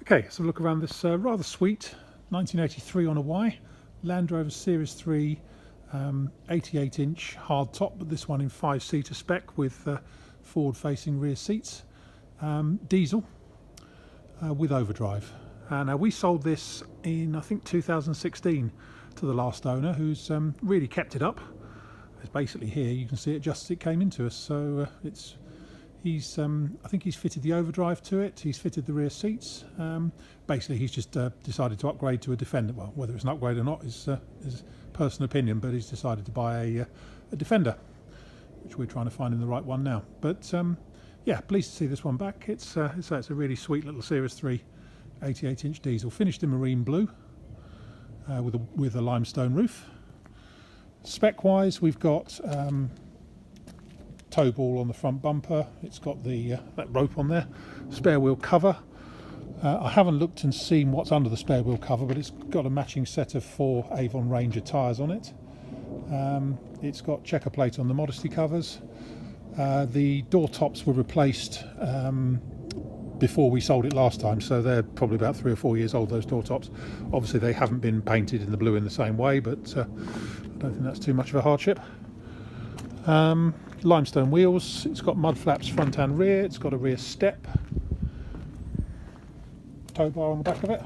Okay, let's have a look around this rather sweet 1983 on a Y Land Rover Series 3 88-inch hardtop, but this one in 5-seater spec with forward-facing rear seats, diesel with overdrive. And we sold this in, I think, 2016 to the last owner, who's really kept it up. It's basically here, you can see it just as it came into us. So he's I think he's fitted the overdrive to it, he's fitted the rear seats. Basically he's just decided to upgrade to a Defender. Well, whether it's an upgrade or not is personal opinion, but he's decided to buy a Defender, which we're trying to find him the right one now. But yeah, pleased to see this one back. It's a really sweet little Series 3 88-inch diesel, finished in marine blue with a limestone roof. Spec wise, we've got tow ball on the front bumper. It's got the that rope on there, spare wheel cover. I haven't looked and seen what's under the spare wheel cover, but it's got a matching set of 4 Avon Ranger tyres on it. It's got checker plate on the Modesty covers. The door tops were replaced before we sold it last time, so they're probably about 3 or 4 years old, those door tops. Obviously they haven't been painted in the blue in the same way, but I don't think that's too much of a hardship. Limestone wheels. It's got mud flaps front and rear. It's got a rear step, tow bar on the back of it,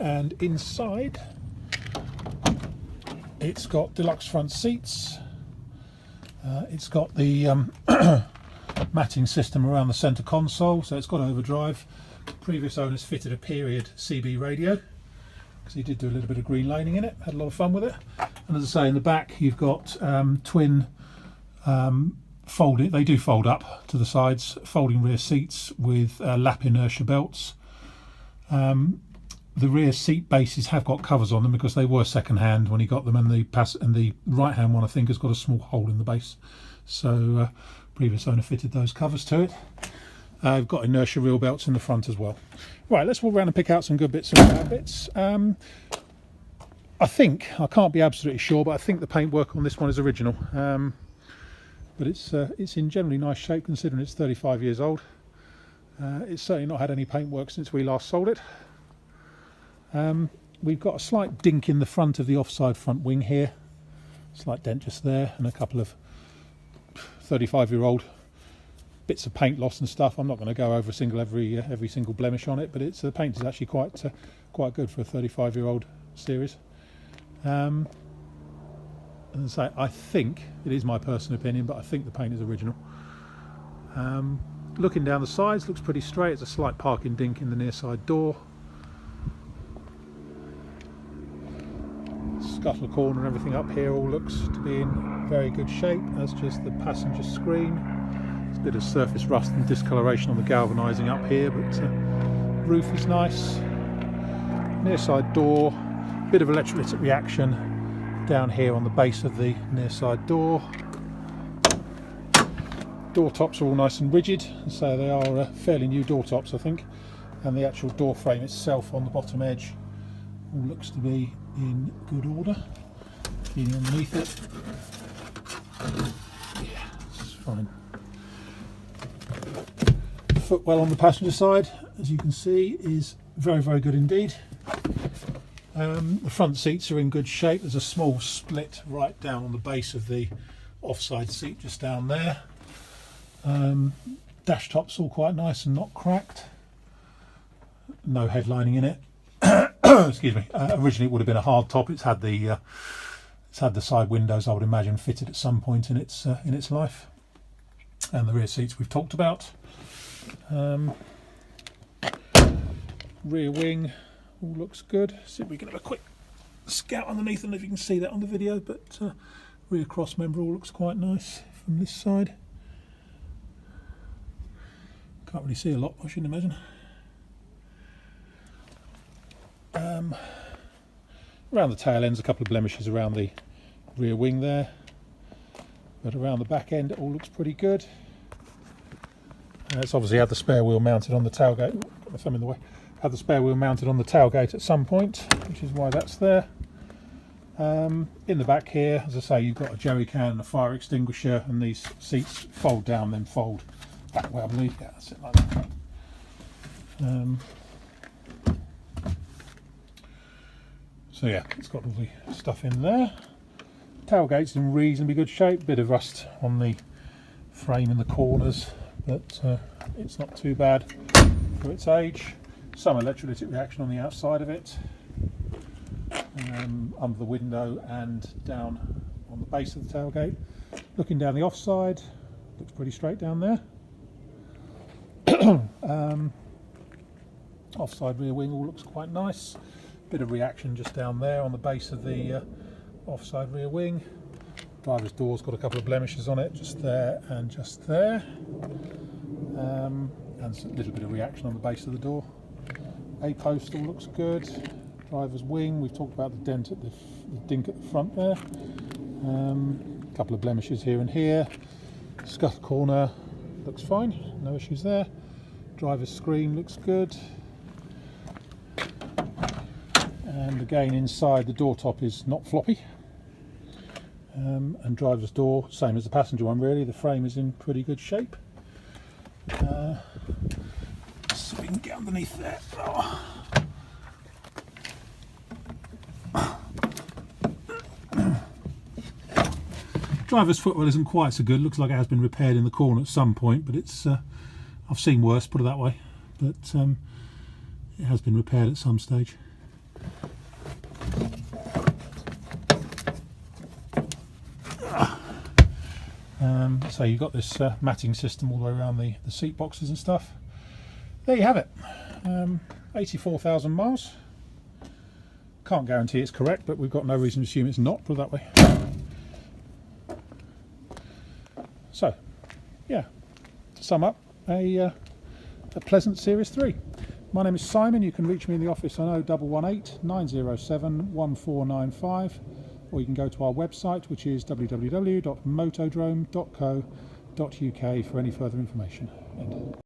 and inside it's got deluxe front seats. It's got the matting system around the centre console, so it's got overdrive. Previous owners fitted a period CB radio because he did do a little bit of green laning in it, had a lot of fun with it. And as I say, in the back you've got twin they do fold up to the sides, folding rear seats with lap inertia belts. The rear seat bases have got covers on them because they were second hand when he got them, and the right hand one I think has got a small hole in the base, so previous owner fitted those covers to it. I've got inertia wheel belts in the front as well. Right, let's walk around and pick out some good bits and bad bits. I think, I can't be absolutely sure, but I think the paintwork on this one is original. But it's in generally nice shape considering it's 35 years old. It's certainly not had any paintwork since we last sold it. We've got a slight dink in the front of the offside front wing here, slight dent just there, and a couple of 35-year-old bits of paint loss and stuff. I'm not going to go over every single blemish on it, but the paint is actually quite good for a 35-year-old series. And so I think, it is my personal opinion, but I think the paint is original. Looking down the sides, looks pretty straight. It's a slight parking dink in the near side door. Scuttle corner and everything up here all looks to be in very good shape, as just the passenger screen. There's a bit of surface rust and discoloration on the galvanising up here, but roof is nice. Near side door, bit of electrolytic reaction down here on the base of the near side door. Door tops are all nice and rigid, so they are fairly new door tops I think, and the actual door frame itself on the bottom edge all looks to be in good order. Feeling underneath it, yeah, it's fine. Footwell on the passenger side, as you can see, is very, very good indeed. The front seats are in good shape. There's a small split right down on the base of the offside seat just down there. Dash top's all quite nice and not cracked. No headlining in it. Excuse me. Originally it would have been a hard top. It's had the side windows, I would imagine, fitted at some point in its life. And the rear seats we've talked about. Rear wing all looks good. See if we can have a quick scout underneath, and if you can see that on the video, but rear cross member all looks quite nice from this side. Can't really see a lot, I shouldn't imagine. Around the tail ends, a couple of blemishes around the rear wing there, but around the back end it all looks pretty good. It's obviously had the spare wheel mounted on the tailgate. Got my thumb in the way. Had the spare wheel mounted on the tailgate at some point, which is why that's there. In the back here, as I say, you've got a jerry can and a fire extinguisher, and these seats fold down then fold back way, I believe. Yeah, that's it, like that. So yeah, it's got all the stuff in there. Tailgate's in reasonably good shape, bit of rust on the frame in the corners, but it's not too bad for its age. Some electrolytic reaction on the outside of it, under the window and down on the base of the tailgate. Looking down the offside, looks pretty straight down there. Offside rear wing all looks quite nice. Bit of reaction just down there on the base of the offside rear wing. Driver's door's got a couple of blemishes on it, just there and just there. And a little bit of reaction on the base of the door. A-post all looks good. Driver's wing, we've talked about the dent at the dink at the front there. A couple of blemishes here and here. Scuff corner looks fine, no issues there. Driver's screen looks good. And again, inside the door top is not floppy. And driver's door, same as the passenger one really, the frame is in pretty good shape. So we can get underneath there. Oh. Driver's footwell isn't quite so good, looks like it has been repaired in the corner at some point, but it's I've seen worse, put it that way, but it has been repaired at some stage. So you've got this matting system all the way around the seat boxes and stuff. There you have it. 84,000 miles. Can't guarantee it's correct, but we've got no reason to assume it's not, put it that way. So, yeah, to sum up, a pleasant Series 3. My name is Simon. You can reach me in the office on 0118 907 1495, or you can go to our website, which is www.motodrome.co.uk for any further information. End.